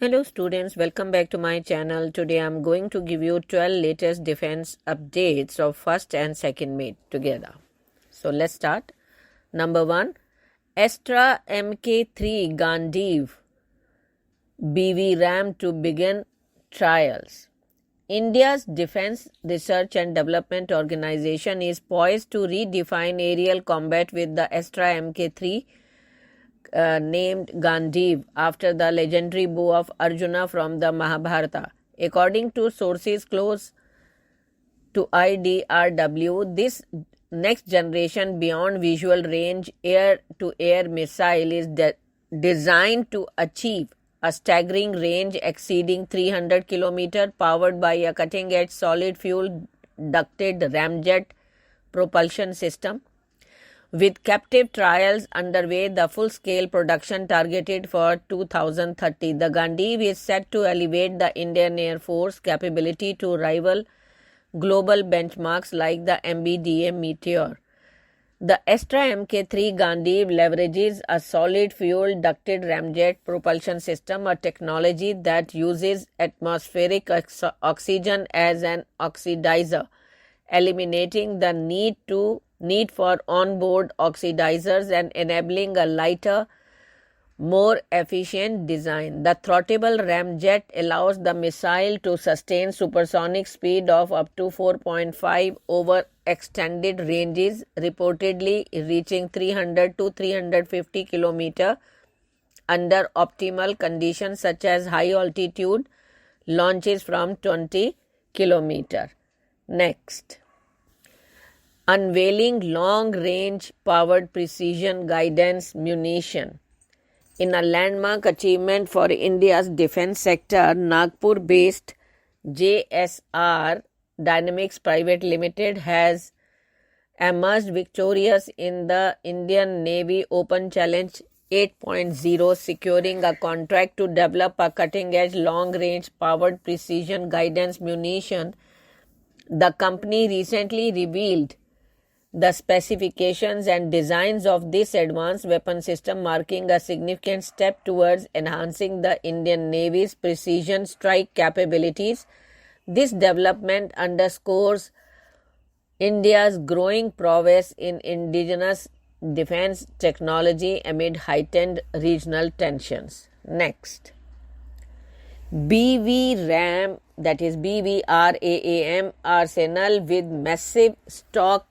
Hello students, welcome back to my channel. Today I'm going to give you 12 latest defense updates of first and second mate together. So let's start. Number 1, Astra Mk3 Gandiv BV-RAM to begin trials. India's Defense Research and Development Organization is poised to redefine aerial combat with the Astra Mk3 named Gandiv after the legendary bow of Arjuna from the Mahabharata. According to sources close to IDRW, this next generation beyond visual range air-to-air missile is designed to achieve a staggering range exceeding 300 km, powered by a cutting-edge solid-fuel ducted ramjet propulsion system. With captive trials underway, the full-scale production targeted for 2030, the Gandiv is set to elevate the Indian Air Force capability to rival global benchmarks like the MBDA Meteor. The Astra Mk3 Gandiv leverages a solid-fuel ducted ramjet propulsion system, a technology that uses atmospheric oxygen as an oxidizer, eliminating the need for onboard oxidizers and enabling a lighter, more efficient design. The throttable ramjet allows the missile to sustain supersonic speed of up to 4.5 over extended ranges, reportedly reaching 300 to 350 km under optimal conditions such as high altitude launches from 20 km. Next, unveiling long-range powered precision guidance munition. In a landmark achievement for India's defense sector, Nagpur-based JSR Dynamics Private Limited has emerged victorious in the Indian Navy Open Challenge 8.0, securing a contract to develop a cutting-edge long-range powered precision guidance munition. The company recently revealed the specifications and designs of this advanced weapon system, marking a significant step towards enhancing the Indian Navy's precision strike capabilities. This development underscores India's growing prowess in indigenous defense technology amid heightened regional tensions. Next, BVRAM, that is BVRAAM arsenal with massive stockpile.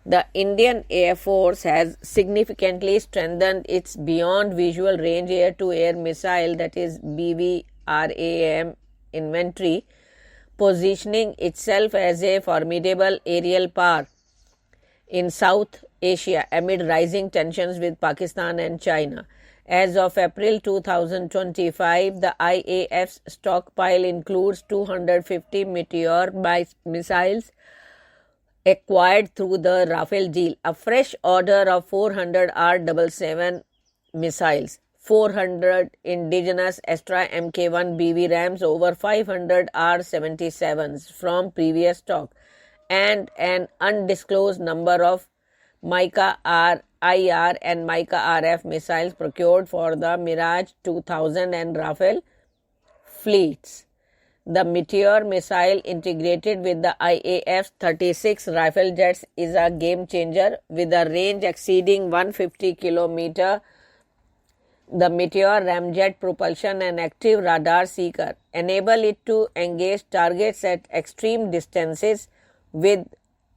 The Indian Air Force has significantly strengthened its beyond visual range air-to-air missile, that is BVRAM inventory, positioning itself as a formidable aerial power in South Asia amid rising tensions with Pakistan and China. As of April 2025, the IAF's stockpile includes 250 Meteor missiles acquired through the Rafale deal, a fresh order of 400 R-77 missiles, 400 indigenous Astra Mk1 BV-RAMs, over 500 R-77s from previous stock, and an undisclosed number of Mica IR and Mica RF missiles procured for the Mirage 2000 and Rafale fleets. The Meteor missile, integrated with the IAF's 36 Rifle jets, is a game changer with a range exceeding 150 km. The Meteor ramjet propulsion and active radar seeker enable it to engage targets at extreme distances with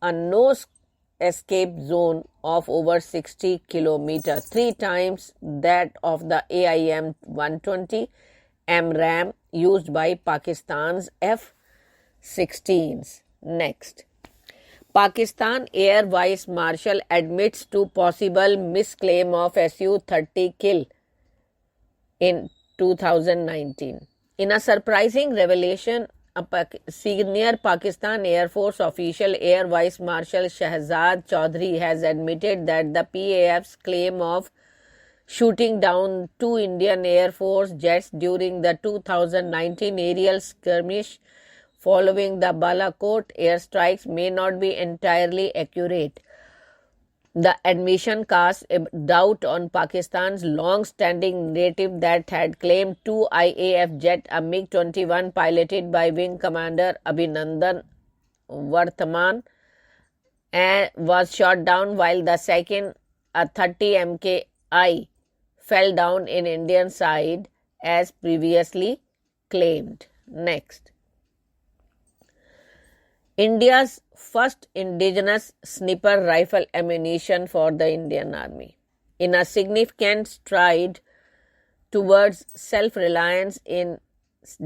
a no-escape zone of over 60 km, 3 times that of the AIM-120 MRAM used by Pakistan's F-16s. Next, Pakistan Air Vice Marshal admits to possible misclaim of Su-30 kill in 2019. In a surprising revelation, a senior Pakistan Air Force official, Air Vice Marshal Shahzad Chaudhry, has admitted that the PAF's claim of shooting down 2 Indian Air Force jets during the 2019 aerial skirmish following the Balakot airstrikes may not be entirely accurate. The admission casts a doubt on Pakistan's long-standing narrative that had claimed two IAF jets, a MiG-21 piloted by Wing Commander Abhinandan Varthaman, and was shot down, while the second, a 30 MKI, fell down in Indian side as previously claimed. Next. India's first indigenous sniper rifle ammunition for the Indian Army. In a significant stride towards self-reliance in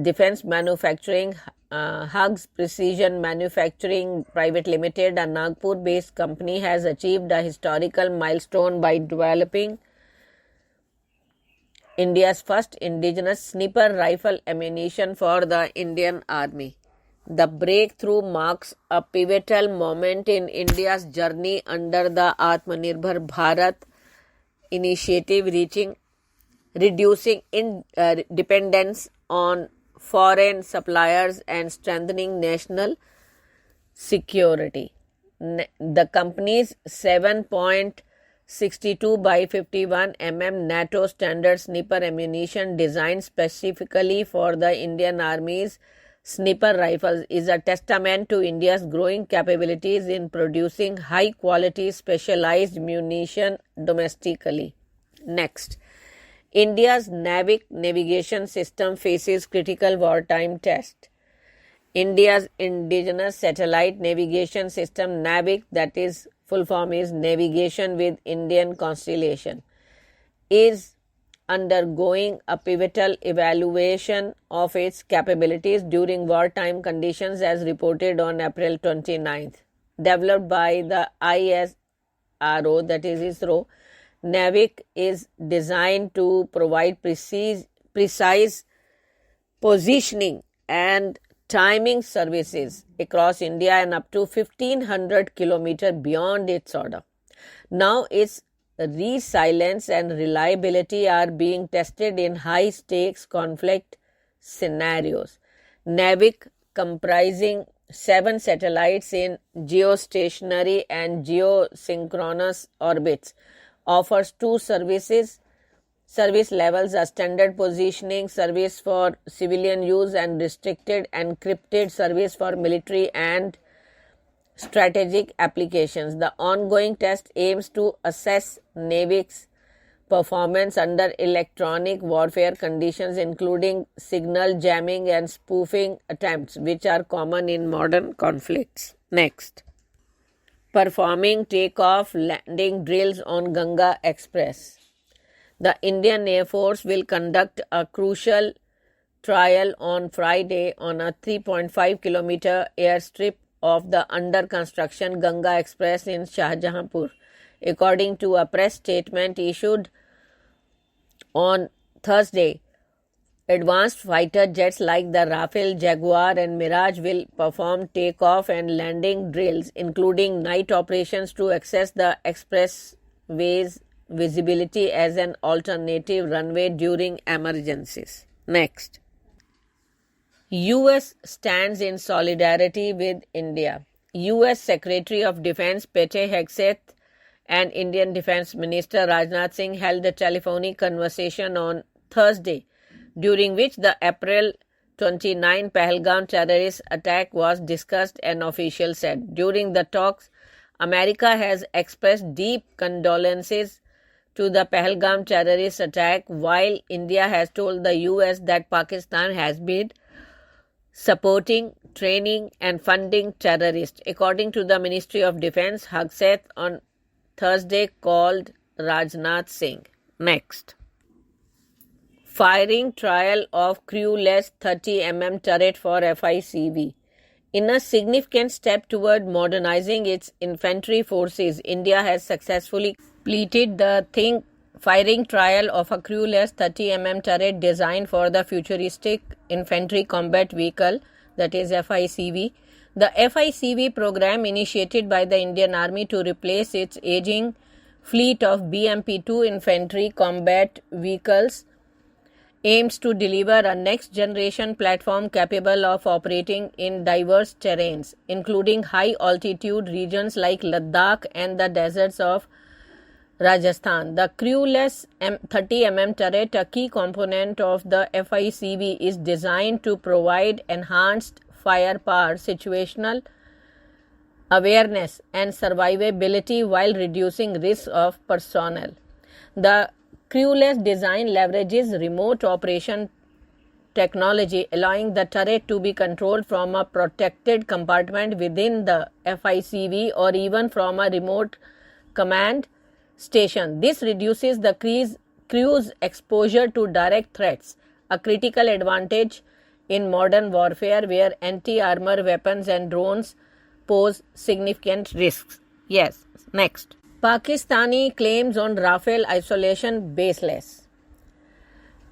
defense manufacturing, Hugs Precision Manufacturing Private Limited, a Nagpur-based company, has achieved a historical milestone by developing India's first indigenous sniper rifle ammunition for the Indian Army. The breakthrough marks a pivotal moment in India's journey under the Atmanirbhar Bharat initiative, reducing dependence on foreign suppliers and strengthening national security. The company's 7.62 by 51 mm NATO standard sniper ammunition, designed specifically for the Indian Army's sniper rifles, is a testament to India's growing capabilities in producing high-quality specialized munition domestically. Next, India's NAVIC navigation system faces critical wartime test. India's indigenous satellite navigation system, NAVIC, that is full form is Navigation with Indian Constellation, is undergoing a pivotal evaluation of its capabilities during wartime conditions, as reported on April 29th. Developed by the ISRO, that is ISRO, NAVIC is designed to provide precise positioning and timing services across India and up to 1500 kilometers beyond its order. Now its resilience and reliability are being tested in high-stakes conflict scenarios. NAVIC, comprising 7 satellites in geostationary and geosynchronous orbits, offers 2 service levels: a standard positioning service for civilian use and restricted encrypted service for military and strategic applications. The ongoing test aims to assess NAVIC's performance under electronic warfare conditions, including signal jamming and spoofing attempts, which are common in modern conflicts. Next, performing takeoff landing drills on Ganga Express. The Indian Air Force will conduct a crucial trial on Friday on a 3.5-kilometer airstrip of the under-construction Ganga Express in Shahjahanpur. According to a press statement issued on Thursday, advanced fighter jets like the Rafale, Jaguar and Mirage will perform takeoff and landing drills, including night operations, to access the expressway's visibility as an alternative runway during emergencies. Next, U.S. stands in solidarity with India. U.S. Secretary of Defense Pete Hegseth and Indian Defense Minister Rajnath Singh held a telephonic conversation on Thursday, during which the April 29 Pahalgam terrorist attack was discussed, an official said. During the talks, America has expressed deep condolences to the Pahalgam terrorist attack, while India has told the U.S. that Pakistan has been supporting, training and funding terrorists. According to the Ministry of Defense, Hegseth on Thursday called Rajnath Singh. Next, firing trial of crewless 30 mm turret for FICV. In a significant step toward modernizing its infantry forces, India has successfully completed the firing trial of a crewless 30 mm turret designed for the futuristic infantry combat vehicle, that is FICV. The FICV program, initiated by the Indian Army to replace its aging fleet of BMP-2 infantry combat vehicles, aims to deliver a next-generation platform capable of operating in diverse terrains, including high-altitude regions like Ladakh and the deserts of Rajasthan. The crewless 30 mm turret, a key component of the FICV, is designed to provide enhanced firepower, situational awareness, and survivability while reducing risk of personnel. The crewless design leverages remote operation technology, allowing the turret to be controlled from a protected compartment within the FICV or even from a remote command station. This reduces the crew's exposure to direct threats, a critical advantage in modern warfare where anti-armor weapons and drones pose significant risks. Yes, next. Pakistani claims on Rafale isolation baseless.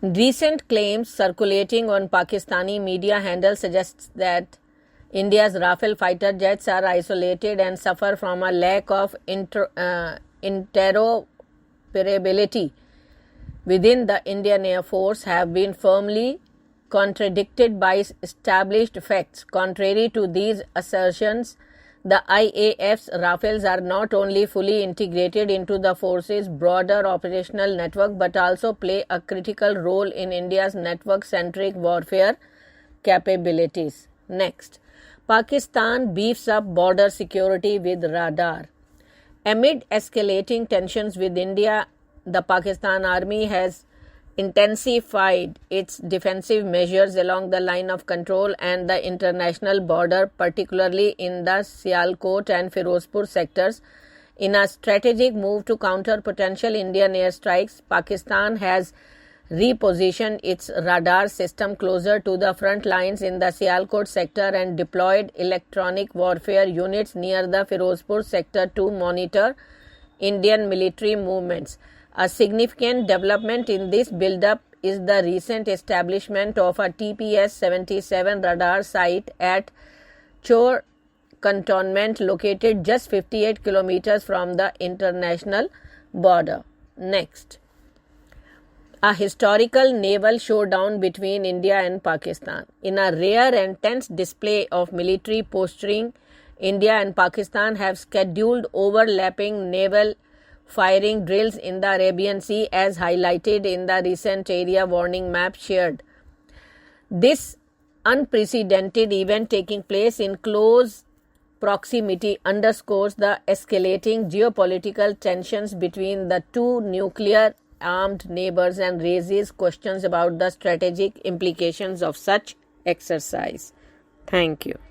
Recent claims circulating on Pakistani media handles suggests that India's Rafale fighter jets are isolated and suffer from a lack of interoperability within the Indian Air Force have been firmly contradicted by established facts. Contrary to these assertions, the IAF's Rafales are not only fully integrated into the force's broader operational network but also play a critical role in India's network-centric warfare capabilities. Next, Pakistan beefs up border security with radar. Amid escalating tensions with India, the Pakistan Army has intensified its defensive measures along the line of control and the international border, particularly in the Sialkot and Firozpur sectors. In a strategic move to counter potential Indian airstrikes, Pakistan has repositioned its radar system closer to the front lines in the Sialkot sector and deployed electronic warfare units near the Firozpur sector to monitor Indian military movements. A significant development in this build-up is the recent establishment of a TPS-77 radar site at Chor Cantonment, located just 58 kilometers from the international border. Next, a historical naval showdown between India and Pakistan. In a rare and tense display of military posturing, India and Pakistan have scheduled overlapping naval firing drills in the Arabian Sea, as highlighted in the recent area warning map shared. This unprecedented event taking place in close proximity underscores the escalating geopolitical tensions between the two nuclear-armed neighbors and raises questions about the strategic implications of such exercise. Thank you.